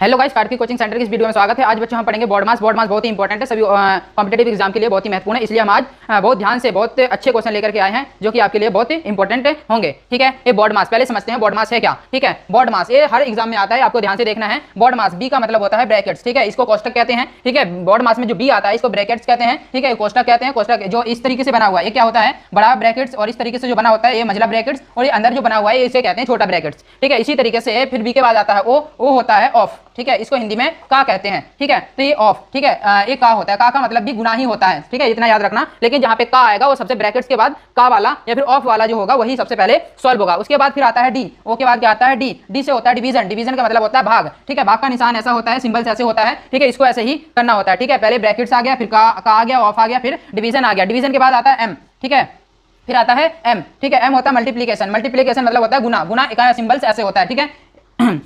Hello guys, Kartik coaching centre की इस video में स्वागत है। आज बच्चों हम पढ़ेंगे बॉड मास। बॉड मास बहुत ही इंपॉर्टेंट है, सभी कॉम्पिटेटिव एग्जाम के लिए बहुत ही महत्वपूर्ण है। इसलिए हम आज बहुत ध्यान से बहुत अच्छे क्वेश्चन लेकर के आए हैं जो कि आपके लिए बहुत ही इंपॉर्टेंट होंगे। ठीक है, ये बॉड मास पहले समझते हैं, बॉड मास है क्या। ठीक है, बॉड मास ये हर एग्जाम में आता है, आपको ध्यान से देखना है। बॉड मास बी का मतलब होता है ब्रैकेट्स। ठीक है, इसको कोष्टक कहते हैं। ठीक है, बॉड मास में जो बी आता है इसको ब्रैकेट्स कहते हैं। ठीक है, कोष्टक कहते हैं। कोष्टक जो इस तरीके से बना हुआ है ये क्या होता है, बड़ा ब्रैकेट्स, और इस तरीके से जो बना होता है ये मझला ब्रैकेट्स, और ये अंदर जो बना हुआ है इसे कहते हैं छोटा ब्रैकेट्स। ठीक है, इसी तरीके से फिर बी के बाद आता है ओ होता है ऑफ। ठीक है, इसको हिंदी में का कहते हैं। ठीक है, तो ये ऑफ। ठीक है, ये का होता है, का मतलब भी गुना ही होता है। ठीक है, इतना याद रखना। लेकिन जहां पे का आएगा वो सबसे ब्रैकेट्स के बाद का वाला या फिर ऑफ वाला जो होगा वही सबसे पहले सॉल्व होगा। उसके बाद फिर आता है डी। ओ के बाद क्या आता है डी। डी से होता है डिवीजन। डिवीजन का मतलब होता है भाग। ठीक है, भाग का निशान ऐसा होता है, सिंबल्स ऐसे होता है। ठीक है, इसको ऐसे ही करना होता है। ठीक है, पहले ब्रैकेट्स आ गया, फिर का आ गया, ऑफ आ गया, फिर डिवीजन आ गया। डिवीजन के बाद आता है एम। ठीक है, फिर आता है एम। ठीक है, एम होता है मल्टीप्लीकेशन। मल्टीप्लीकेशन मतलब होता है गुना। गुना का सिंबल्स ऐसे होता है। ठीक है,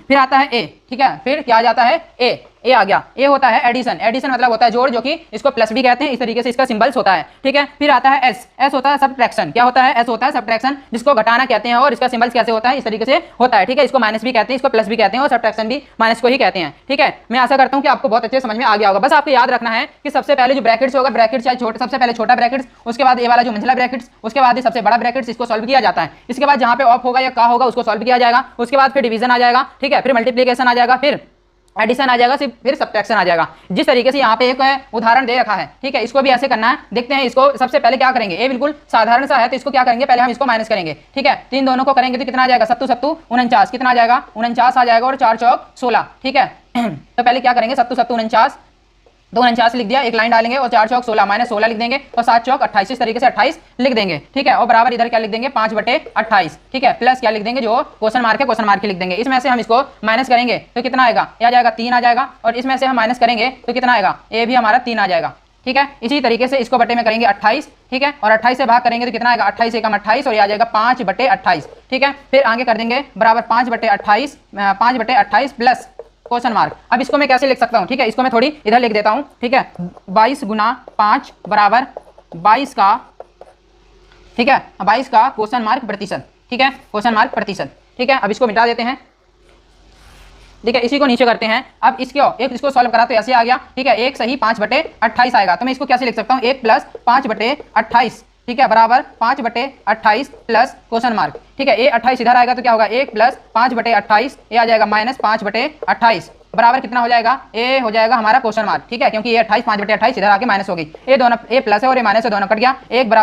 फिर आता है ए। ठीक है, फिर क्या आ जाता है ए आ गया। ए होता है एडिशन। एडिशन मतलब होता है जोड़, जो कि इसको प्लस भी कहते हैं। इस तरीके से इसका सिंबल्स होता है। ठीक है, फिर आता है एस। एस होता है सब्ट्रैक्शन। क्या होता है, एस होता है सब्ट्रैक्शन, जिसको घटाना कहते हैं, और इसका सिंबल्स कैसे होता है, इस तरीके से होता है। ठीक है, इसको माइनस भी कहते हैं, इसको प्लस भी कहते हैं, और सब्ट्रैक्शन भी माइनस को ही कहते हैं। ठीक है, मैं आशा करता हूं कि आपको बहुत अच्छे समझ में आ गया होगा। बस आपको याद रखना है कि सबसे पहले जो ब्रैकेट्स होगा, ब्रैकेट्स या छोटा, सबसे पहले छोटा ब्रैकेट्स, उसके बाद ये वाला जो मंझला ब्रैकेट्स, उसके बाद ये सबसे बड़ा ब्रैकेट्स, इसको सॉल्व किया जाता है। इसके बाद जहां पे ऑफ होगा या का होगा उसको सॉल्व किया जाएगा। उसके बाद फिर डिवीजन आ जाएगा। ठीक है, फिर मल्टीप्लीकेशन आ जाएगा, फिर एडिशन आ जाएगा, फिर सब्ट्रैक्शन आ जाएगा। जिस तरीके से यहाँ पे एक उदाहरण दे रखा है। ठीक है, इसको भी ऐसे करना है। देखते हैं इसको। सबसे पहले क्या करेंगे, ये बिल्कुल साधारण सा है, तो इसको क्या करेंगे, पहले हम इसको माइनस करेंगे। ठीक है, तीन दोनों को करेंगे तो कितना आ जाएगा, सत्तू सत्तू 49। कितना आ जाएगा, 49 आ जाएगा, और 4 चौक 16। ठीक है, तो पहले क्या करेंगे, सत्तू सत्तू 49, 249 लिख दिया, एक लाइन डालेंगे, और 4 चौक 16 माइनस 16 लिख देंगे, और 7 चौक 28, इस तरीके से 28 लिख देंगे। ठीक है, और बराबर इधर क्या लिख देंगे, 5/28। ठीक है, प्लस क्या लिख देंगे, जो क्वेश्चन मार्क है क्वेश्चन मार्क ही लिख देंगे। इसमें से हम इसको माइनस करेंगे तो कितना आएगा, ये आ जाएगा 3 आ जाएगा, और इसमें से हम माइनस करेंगे तो कितना आएगा, ये भी हमारा 3 आ जाएगा। ठीक है, इसी तरीके से इसको बटे में करेंगे 28। ठीक है, और 28 से भाग करेंगे तो कितना आएगा, 28 एकम 28, और ये आ जाएगा 5/28। ठीक है, फिर आगे कर देंगे बराबर 5/28 प्लस क्वेश्चन मार्क। अब इसको मैं कैसे लिख सकता हूँ, ठीक है, इसको मैं थोड़ी इधर लिख देता हूँ। ठीक है, 22 गुना 5 बराबर 22 का, ठीक है, 22 का क्वेश्चन मार्क प्रतिशत। ठीक है, क्वेश्चन मार्क प्रतिशत। ठीक है, अब इसको मिटा देते हैं। ठीक है, इसी को नीचे करते हैं। अब इसको सॉल्व करा तो ऐसे आ गया। ठीक है, 1 सही 5/28 आएगा। तो मैं इसको कैसे लिख सकता हूँ, 1 प्लस 5/28। ठीक है, बराबर 5/28 प्लस क्वेश्चन मार्क। ठीक है, ये 28 इधर आएगा तो क्या होगा, 1 प्लस 5/28, ये आ जाएगा माइनस 5/28, बराबर कितना हो जाएगा, ए हो जाएगा हमारा क्वेश्चन मार्क। ठीक है, क्योंकि ये 28 5/28 इधर आके माइनस हो गई। ये दोनों, ये प्लस है और ये माइनस है, दोनों कट गया। एक बराबर